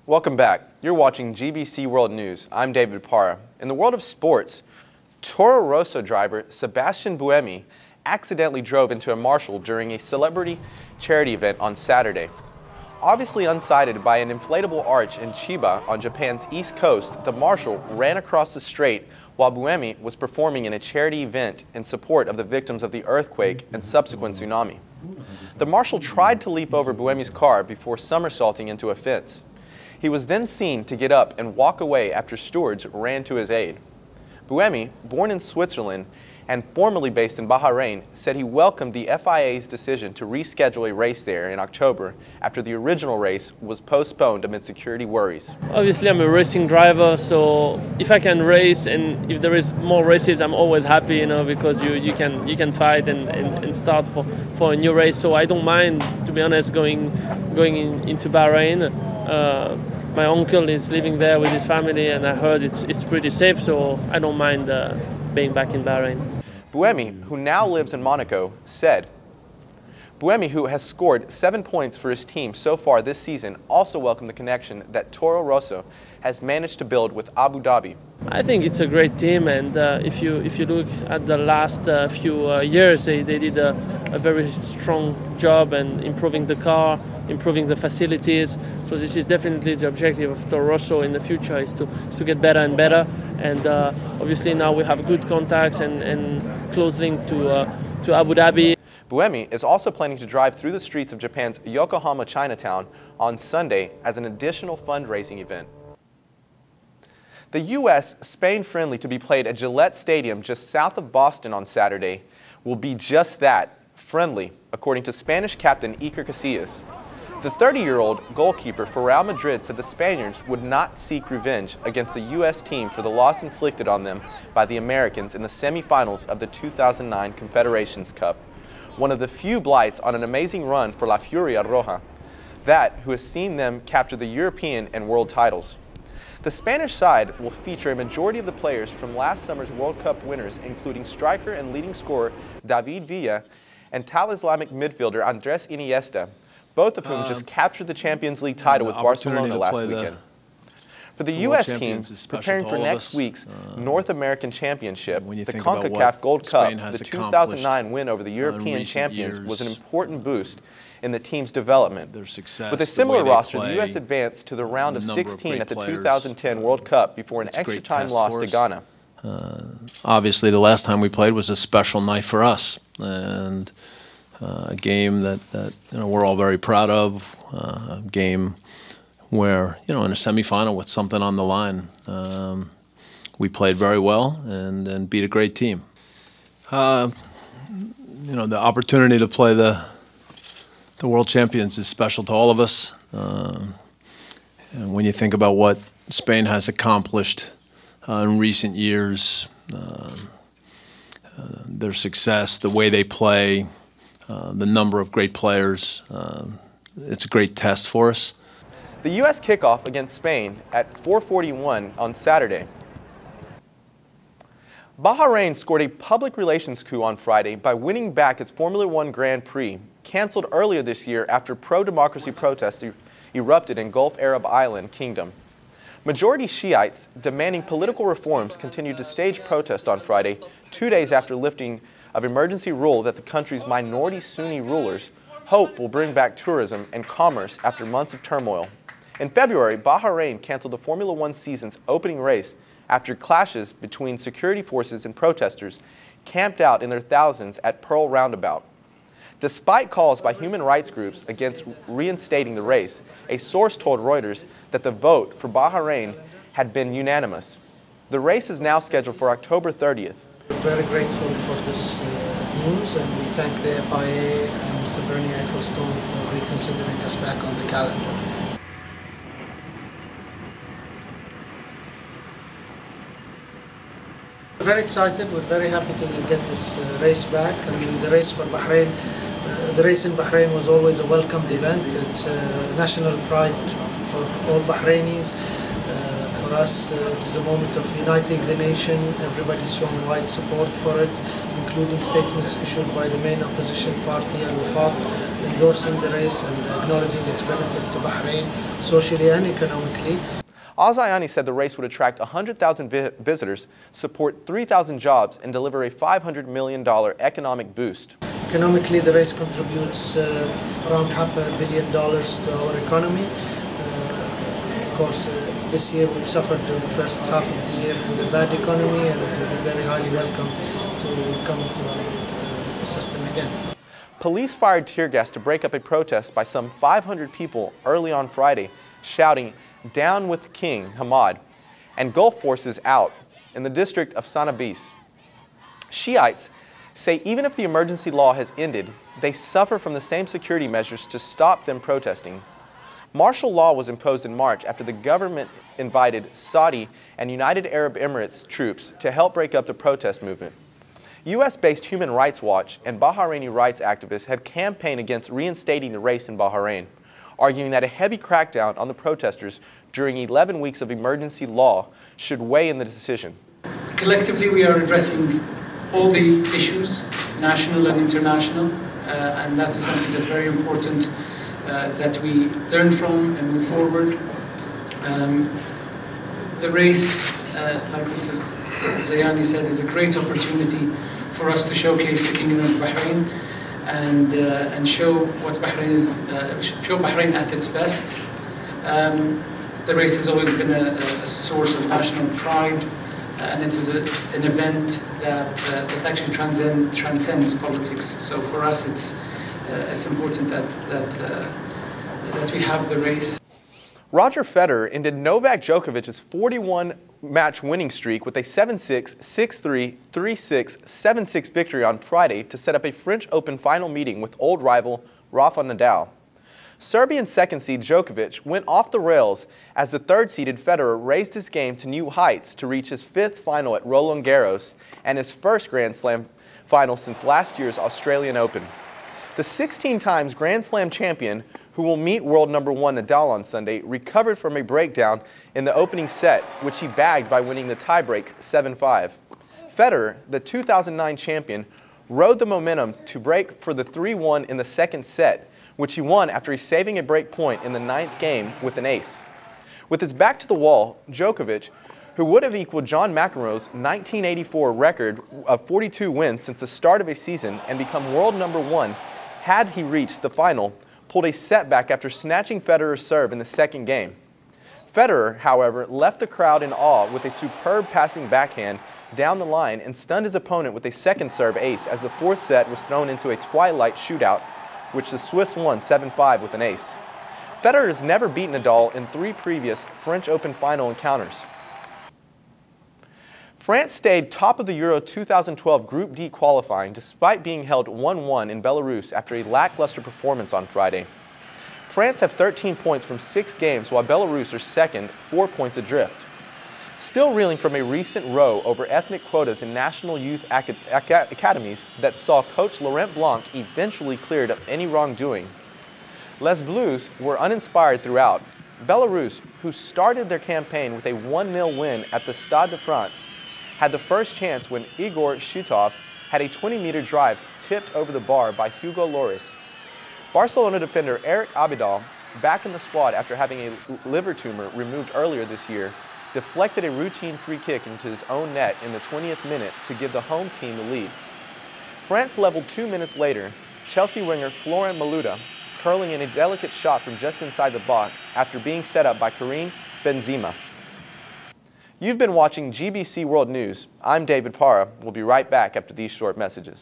Welcome back. You're watching GBC World News. I'm David Parra. In the world of sports, Toro Rosso driver Sebastian Buemi accidentally drove into a marshal during a celebrity charity event on Saturday. Obviously unsighted by an inflatable arch in Chiba on Japan's east coast, the marshal ran across the strait while Buemi was performing in a charity event in support of the victims of the earthquake and subsequent tsunami. The marshal tried to leap over Buemi's car before somersaulting into a fence. He was then seen to get up and walk away after stewards ran to his aid. Buemi, born in Switzerland and formerly based in Bahrain, said he welcomed the FIA's decision to reschedule a race there in October after the original race was postponed amid security worries. Obviously, I'm a racing driver, so if I can race and if there is more races, I'm always happy, because you can fight and start for a new race. So I don't mind, to be honest, going into Bahrain. My uncle is living there with his family, and I heard it's pretty safe, so I don't mind being back in Bahrain. Buemi, who now lives in Monaco, said, Buemi, who has scored 7 points for his team so far this season, also welcomed the connection that Toro Rosso has managed to build with Abu Dhabi. I think it's a great team, and if you look at the last few years, they did a very strong job in improving the car, improving the facilities. So this is definitely the objective of Toro Rosso in the future, is to get better and better. And obviously now we have good contacts and close link to Abu Dhabi. Buemi is also planning to drive through the streets of Japan's Yokohama Chinatown on Sunday as an additional fundraising event. The U.S.-Spain friendly to be played at Gillette Stadium just south of Boston on Saturday will be just that, friendly, according to Spanish captain Iker Casillas. The 30-year-old goalkeeper for Real Madrid said the Spaniards would not seek revenge against the U.S. team for the loss inflicted on them by the Americans in the semifinals of the 2009 Confederations Cup, one of the few blights on an amazing run for La Furia Roja, that who has seen them capture the European and world titles. The Spanish side will feature a majority of the players from last summer's World Cup winners, including striker and leading scorer David Villa and Talismanic midfielder Andres Iniesta, both of whom just captured the Champions League title with Barcelona last weekend. For the U.S. team, preparing for next week's North American Championship, the CONCACAF Gold Cup, the 2009 win over the European champions was an important boost in the team's development. With a similar roster, the U.S. advanced to the round of 16 at the 2010 World Cup before an extra-time loss to Ghana. Obviously, the last time we played was a special night for us, and a game that we're all very proud of, a game where, in a semifinal with something on the line, we played very well and beat a great team. The opportunity to play the world champions is special to all of us. And when you think about what Spain has accomplished in recent years, their success, the way they play, the number of great players, it's a great test for us. The U.S. kickoff against Spain at 4:41 on Saturday. Bahrain scored a public relations coup on Friday by winning back its Formula One Grand Prix, canceled earlier this year after pro-democracy protests erupted in Gulf Arab island kingdom. Majority Shiites demanding political reforms continued to stage protest on Friday, 2 days after lifting of emergency rule that the country's minority Sunni rulers hope will bring back tourism and commerce after months of turmoil. In February, Bahrain canceled the Formula One season's opening race after clashes between security forces and protesters camped out in their thousands at Pearl Roundabout. Despite calls by human rights groups against reinstating the race, a source told Reuters that the vote for Bahrain had been unanimous. The race is now scheduled for October 30th. We're very grateful for this news, and we thank the FIA and Mr. Bernie Ecclestone for reconsidering us back on the calendar. We're very excited. We're very happy to get this race back. I mean, the race for Bahrain, the race in Bahrain was always a welcomed event. It's a national pride for all Bahrainis. For us, it's a moment of uniting the nation. Everybody's shown wide support for it, including statements issued by the main opposition party, Al-Wafaq, in endorsing the race and acknowledging its benefit to Bahrain socially and economically. Al-Zayani said the race would attract 100,000 visitors, support 3,000 jobs, and deliver a $500 million economic boost. Economically, the race contributes around $500 million to our economy. Of course, this year we've suffered in the first half of the year with a bad economy, and it will be very highly welcome to come to our system again. Police fired tear gas to break up a protest by some 500 people early on Friday, shouting, "Down with King Hamad," and Gulf forces out in the district of Sanabis. Shiites say even if the emergency law has ended, they suffer from the same security measures to stop them protesting. Martial law was imposed in March after the government invited Saudi and United Arab Emirates troops to help break up the protest movement. U.S.-based Human Rights Watch and Bahraini rights activists had campaigned against reinstating the race in Bahrain, arguing that a heavy crackdown on the protesters during 11 weeks of emergency law should weigh in the decision. Collectively, we are addressing all the issues, national and international, and that is something that's very important that we learn from and move forward. The race, like Mr. Zayani said, is a great opportunity for us to showcase the Kingdom of Bahrain and show what Bahrain is, show Bahrain at its best. The race has always been a source of national pride, and it is an event that actually transcends politics. So for us, it's important that we have the race. Roger Federer ended Novak Djokovic's 41-match winning streak with a 7-6, 6-3, 3-6, 7-6 victory on Friday to set up a French Open final meeting with old rival Rafa Nadal. Serbian second seed Djokovic went off the rails as the third-seeded Federer raised his game to new heights to reach his fifth final at Roland Garros and his first Grand Slam final since last year's Australian Open. The 16 times Grand Slam champion, who will meet world number 1 Nadal on Sunday, recovered from a breakdown in the opening set, which he bagged by winning the tiebreak 7-5. Federer, the 2009 champion, rode the momentum to break for the 3-1 in the second set, which he won after saving a break point in the 9th game with an ace. With his back to the wall, Djokovic, who would have equaled John McEnroe's 1984 record of 42 wins since the start of a season and become world number 1 had he reached the final, pulled a setback after snatching Federer's serve in the second game. Federer, however, left the crowd in awe with a superb passing backhand down the line and stunned his opponent with a second serve ace as the fourth set was thrown into a twilight shootout, which the Swiss won 7-5 with an ace. Federer has never beaten Nadal in 3 previous French Open final encounters. France stayed top of the Euro 2012 Group D qualifying despite being held 1-1 in Belarus after a lackluster performance on Friday. France have 13 points from 6 games while Belarus are second, 4 points adrift. Still reeling from a recent row over ethnic quotas in national youth academies that saw coach Laurent Blanc eventually cleared of any wrongdoing. Les Bleus were uninspired throughout. Belarus, who started their campaign with a 1-0 win at the Stade de France, had the first chance when Igor Shutov had a 20-meter drive tipped over the bar by Hugo Lloris. Barcelona defender Eric Abidal, back in the squad after having a liver tumor removed earlier this year, deflected a routine free kick into his own net in the 20th minute to give the home team the lead. France leveled 2 minutes later, Chelsea winger Florent Malouda curling in a delicate shot from just inside the box after being set up by Karim Benzema. You've been watching GBC World News. I'm David Parra. We'll be right back after these short messages.